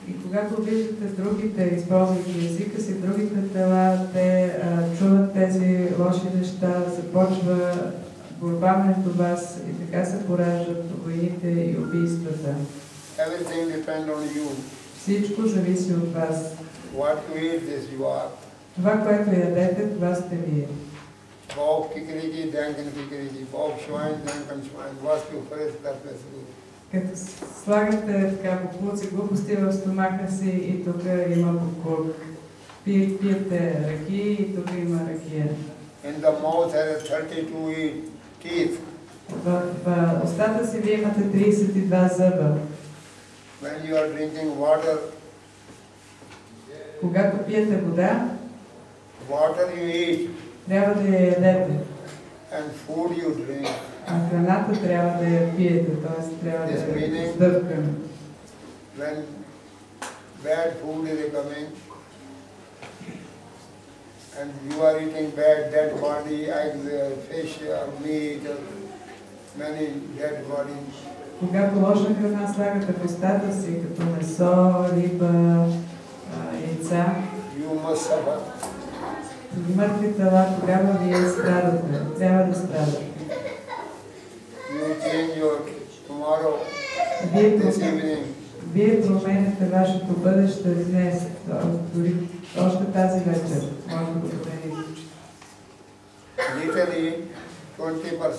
И когато виждате другите, използвайки езика си, другите тела, те чуват тези лоши неща, започва борба между вас и така се пораждат войните и убийствата. Everything depends on you. Всичко зависи от вас. What you eat, this you are. Това, което ядете, това сте вие. Bauch kikiriki, danken kikiriki. Bauch schwein, danken schwein. Was du frisst, das wirst du. Като слагате така боклуци, глупости в стомаха си и тук има боклук. Пиете ръки и тук има ракия. In the mouth has 32 teeth. В устата си вие имате 32 зъба. When you are drinking water, когато пиете вода, water you eat, трябва да я ядете. and food you drink. А храната трябва да я пиете, т.е. трябва да я сдъвкаме. When bad food is coming, and you are eating bad dead body, eggs, fish, or meat, many dead bodies. Когато лоша храна слагате в устата си, като месо, риба, яйца, you must suffer. Мъртви тела, тогава вие страдате, трябва да страдате. You change your tomorrow, this evening. Вие променяте вашето бъдеще днес, дори още тази вечер, може да го промените. Literally 20%.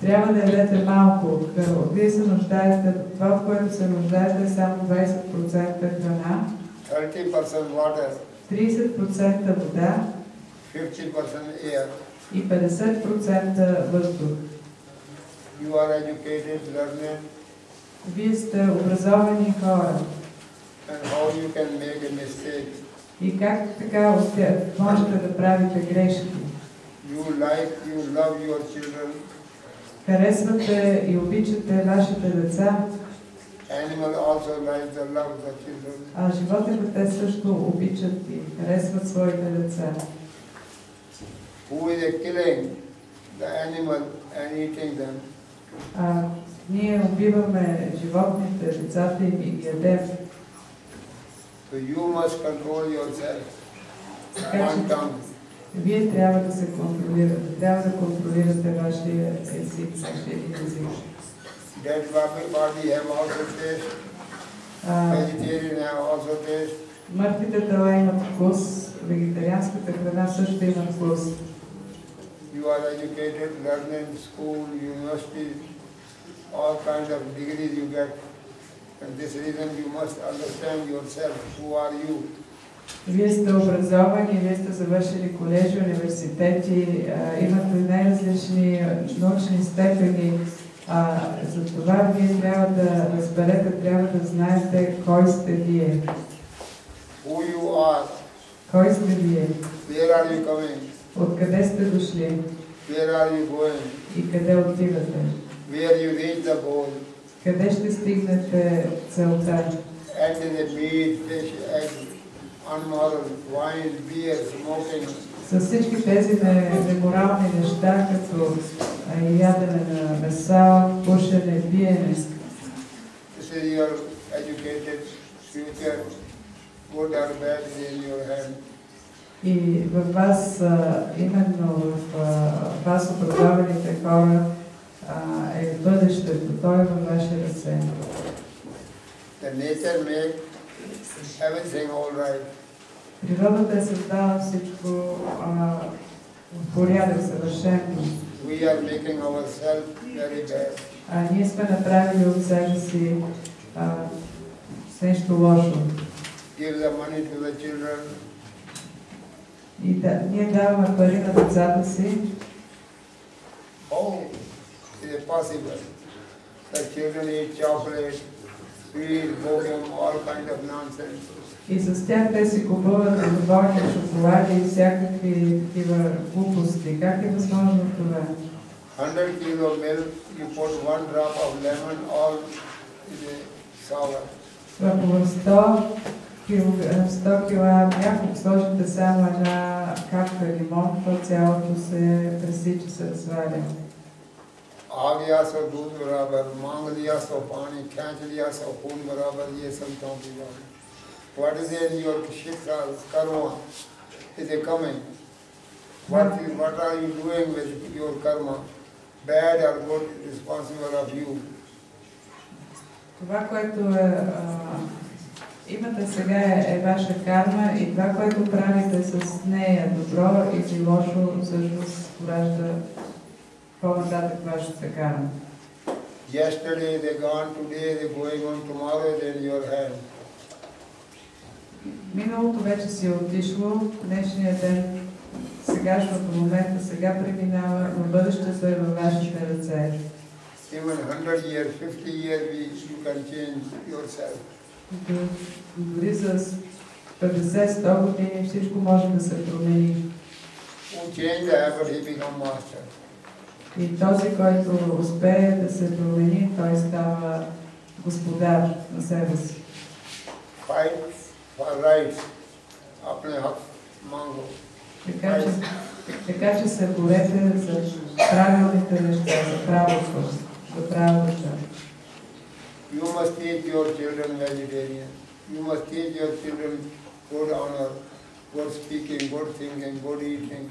Трябва да ядете малко. Вие се нуждаете, това, в което се нуждаете, е само 20% храна, 30% water, 30% вода 50% air. и 50% въздух. You are educated, learned, Вие сте образовани хора. and how you can make a mistake. И как така можете да правите грешки? You love your children. Харесвате и обичате вашите деца. Animal also like the love the children. А животните те също обичат и харесват своите деца. Who is killing the animal and eating them? Ние убиваме животните, децата им и ги ядем. So you must control yourself. One tongue. Вие трябва да се контролирате, трябва да контролирате вашия език, вашия език. Dead body have also taste. Vegetarian have also taste. Мъртвите тела имат вкус, вегетарианската храна също има вкус. You are educated, learned in school, university, all kinds of degrees you get. And this reason you must understand yourself. Who are you? Вие сте образовани, вие сте завършили колежи, университети, имате най-различни научни степени. За това вие трябва да разберете, трябва да знаете кой сте вие. Who you are? Кой сте вие? Where are you coming? Откъде сте дошли? Where are you going? И къде отивате? Where you reach the goal? Къде ще стигнете целта? And the meat, fish, eggs, unmoral, wine, beer, smoking. С всички тези неморални неща, като ядене на месо, пушене, пиене. This is your educated future, good or bad is in your hand. И във вас, именно в вас образованите хора, е бъдещето, то е във ваши ръце. The nature makes everything all right. Природата е създала всичко в порядък, съвършено. We are making ourselves very bad. Ние сме направили от себе си нещо лошо. Give the money to the children. И ние даваме пари на децата си. How is it possible? The children eat chocolate, sweet, opium, all kind of nonsense. И с тях те си купуват доволни шоколади и всякакви такива глупости. Как е възможно това? 100 kilo milk, you put 1 drop of lemon, all is sour. Ако в 100 кила мляко сложите само една капка лимон, то цялото се пресича, се разваля. आ गया सो दूध बराबर, मांग लिया सो पानी, खींच लिया सो खून बराबर, ये संतों की बात। What is in your shikha, karma? Is it coming? What are you doing with your karma? Bad or good, responsible of you. Това, което имате сега е ваша карма и това, което правите с нея, добро или лошо, всъщност поражда по-нататък вашата карма. Yesterday they gone, today they going on, tomorrow they in your hand. Миналото вече си е отишло, днешния ден, сегашното момента, сега преминава, но бъдещето е във вашите ръце. Even 100 years, 50 years, you can change yourself. Дори за 50-100 години всичко може да се промени. Who change the habit, he become master. И този, който успее да се промени, той става господар на себе си. Fight for rights. Apne hak mango. Така че се борете за правилните неща, за правото, за правдата. You must teach your children vegetarian. You must teach your children good honor, good speaking, good thinking, good eating.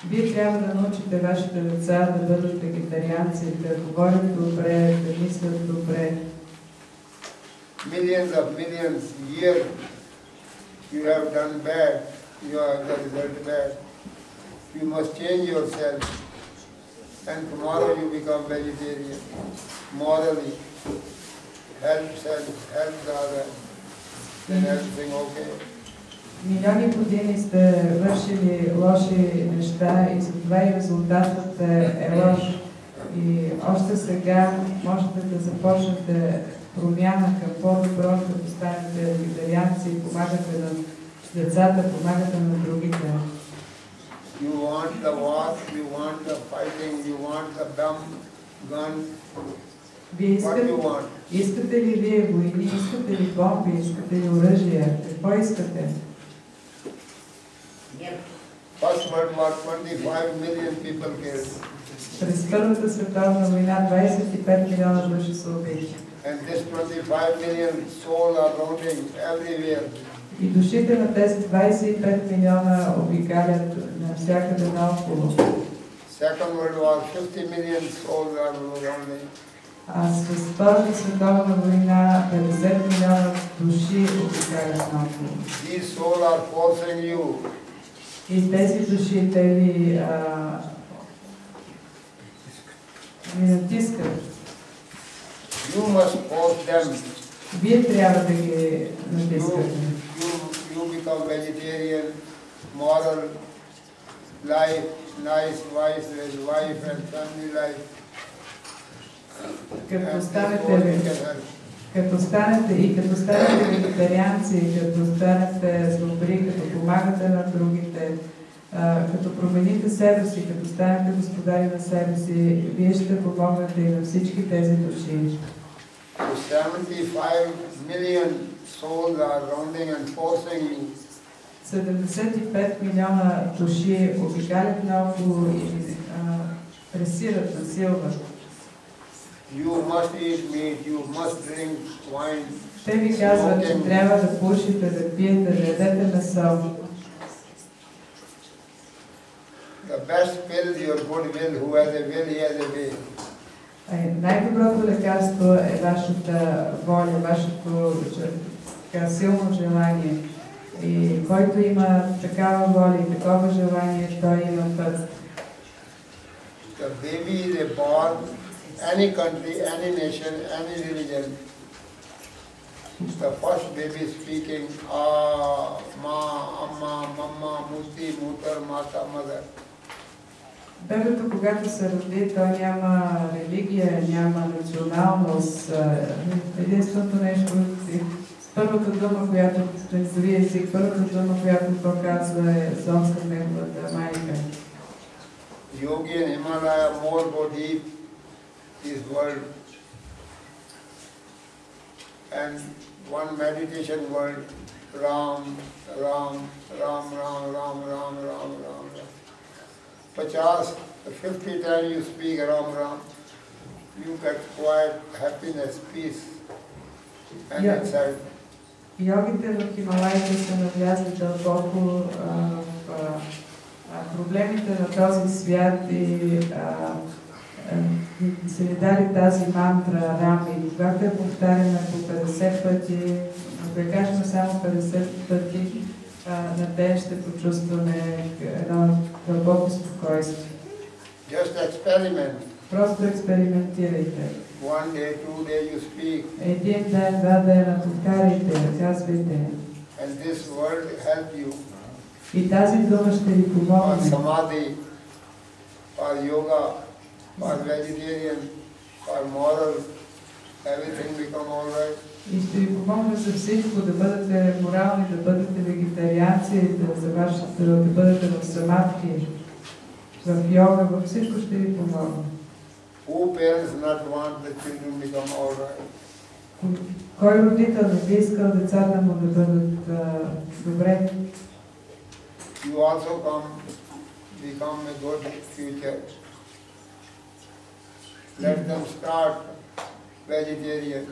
Вие трябва да научите вашите деца да бъдат вегетарианци, да говорят добре, да мислят добре. Millions of millions years you have done bad, you are the result bad. You must change yourself, and tomorrow you become vegetarian. Morally, help self, help the other, then everything okay. Милиони години сте вършили лоши неща и затова и резултатът е лош. И още сега можете да започнете промяна към по-добро, като станете вегетарианци, помагате на децата, помагате на другите. You want the war, you want the fighting, you want the bomb, gun. Искате ли вие войни, искате ли бомби, искате ли оръжие? Какво искате? First World War, 25 million people killed. През Първата световна война 25 милиона души са убити. And this 25 million souls are roaming everywhere. И душите на тези 25 милиона обикалят навсякъде наоколо. Second World War, 50 million souls are roaming. А с Втората световна война 50 милиона души обикалят наоколо. These souls are forcing you. И тези души те ви натискат. You must force them. Вие трябва да ги натискате. You become vegetarian, moral life, nice wife and family life. Като станете вегетарианци, като станете добри, като помагате на другите, като промените себе си, като станете господари на себе си, вие ще помогнете и на всички тези души. 75 million souls are rounding and forcing you. 75 милиона души обикалят наоколо и пресират, насилват. You must eat meat, you must drink wine. Те ви казват, че трябва да пушите, да пиете, да ядете месо. The best pill is your good will. Who has a will, he has a way. Най-доброто лекарство е вашата воля, вашето силно желание. И който има такава воля и такова желание, той има път. The baby is born, any country, any nation, any religion. The first baby speaking, ma, amma, mamma, mutti, mutar, mata, mother. Бебето, когато се роди, той няма религия, няма националност. Единственото нещо, първата дума, която езови език, първата дума, която то казва е зов към неговата майка. Yogi in Himalaya more go deep this world. And one meditation world, Ram, Ram, Ram, Ram, Ram, Ram, Ram, Ram, Ram. 50 The 50 times you speak Ram Ram, you get quiet, happiness, peace, and Yeah. inside. Йогите в Хималаите са навлязли дълбоко в проблемите на този свят и са ни дали тази мантра Рами. Когато я повтаряме по 50 пъти, ако я кажем само 50 пъти, на ден ще почувстваме едно дълбоко спокойствие. Just experiment. Просто експериментирайте. One day, 2 days you speak. Един ден, 2 дена повтаряйте, казвайте. And this word help you. И тази дума ще ви For помогне. samadhi, for yoga, for vegetarian, for moral, everything become all right. И ще ви помогне за всичко, да бъдете морални, да бъдете вегетарианци, да бъдете в самадхи, в йога, във всичко ще ви помогне. Who parents not want the children become all right? Кой родител не би искал децата му да бъдат добре? You also become a good future. Let them start vegetarian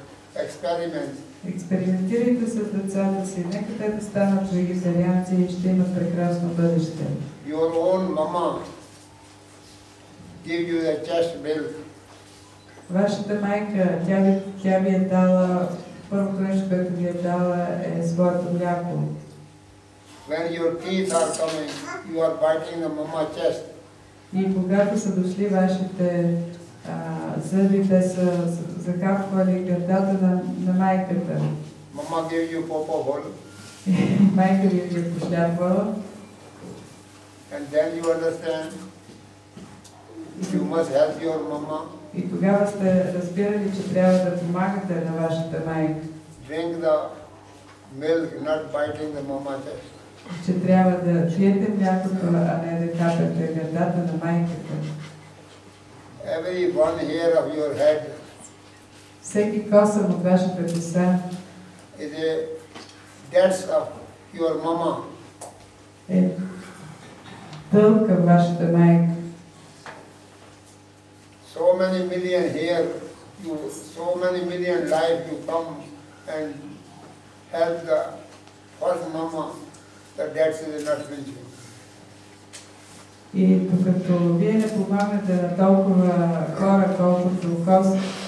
experiments. Експериментирайте с децата си, нека те да станат вегетарианци и ще имат прекрасно бъдеще. Your own mama give you the chest milk. Вашата майка, тя ви е дала, първото нещо, което ви е дала е своето мляко. When your teeth are coming, you are biting the mama chest. И когато са дошли вашите зъби, те са захапвали гърдата на майката. Mama gave you popcorn, Майка ви е пошляпвала. and then you understand you must help your mama. И тогава сте разбирали, че трябва да помагате на вашата майка. Drink the milk, not biting the mama chest. Че трябва да пиете млякото, а не да капете гърдата на майката. Every one hair of your head Всеки косъм от вашата коса is a debts of your mama. е дълг към вашата майка. So many million here, so many million life you come and help the first mama, the debts is not finished. И докато вие не помагате на толкова хора, колкото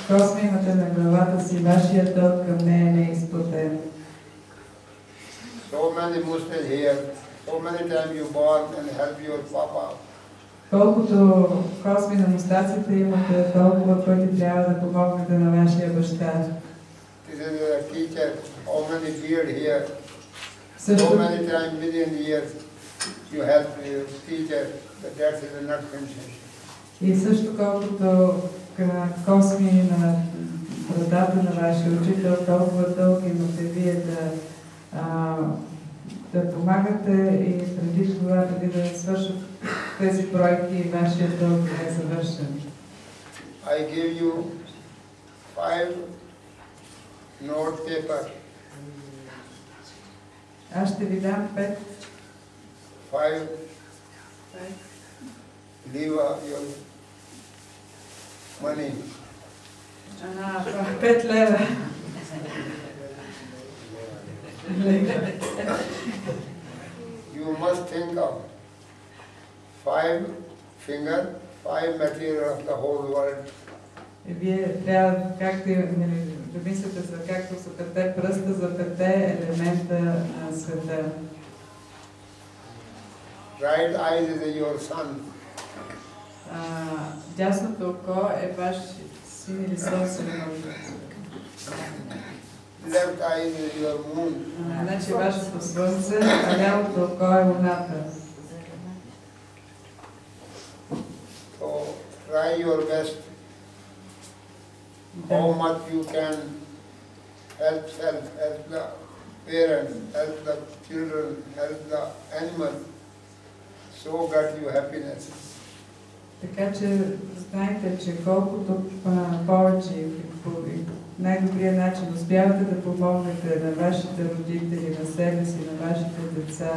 косми имате на главата си, вашия дълг към нея не е изплатен. So many Muslims here, so many times you born and help your papa. Колкото косми на мустаците имате, толкова пъти трябва да помогнете на вашия баща. This is a teacher, how many beard here, so Също, many times, million years, you help your teacher, the debts is not finished. и също колкото косми на брадата на вашия учител, толкова дълг имате вие да помагате и преди това, преди да свършат тези проекти, вашия дълг не е завършен. I give you 5 note paper, Аз ще ви дам 5 leave your money. 5 лева. You must think of 5 finger, 5 material of the whole world. И вие трябва, както да мислите за както са 5 пръста, за 5 елемента на света. Right eye is your son. Дясното око е ваш син или собствен. Left eye is your moon. Значи вашето слънце, а лявото око е луната. So try your best. How much you can help self, help the parents, help the children, help the animals. So get you happiness. Така че знайте, че колкото повече най-добрия начин успявате да помогнете на вашите родители, на себе си, на вашите деца,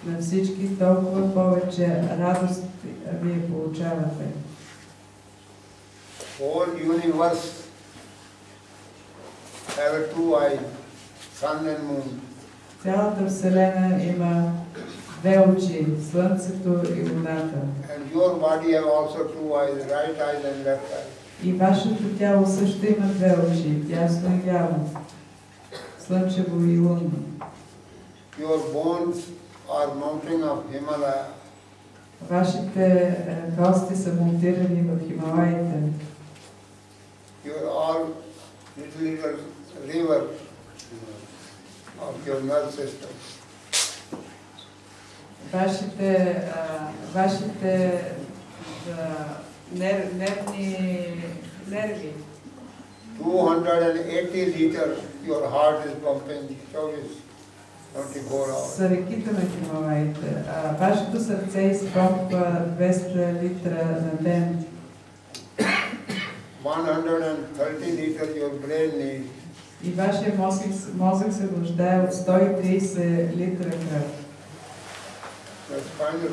на всички, толкова повече радост вие получавате. Whole universe have two eyes, sun and moon. Цялата Вселена има две очи, Слънцето и Луната. And your body have also two eyes, right eye and left eye. И вашето тяло също има две очи, дясно и ляво, слънчево и лунно. Your bones are mountain of Himalaya. Вашите кости са монтирани в Хималаите. You are all little river of your nerve system. Вашите нерви. 280 liters your heart is pumping, so is 24 hours. Са реките на Хималаите. Вашето сърце изпомпва 200 литра на ден. 130 liters your brain needs. И вашия мозък се нуждае от 130 литра кръв. That's final.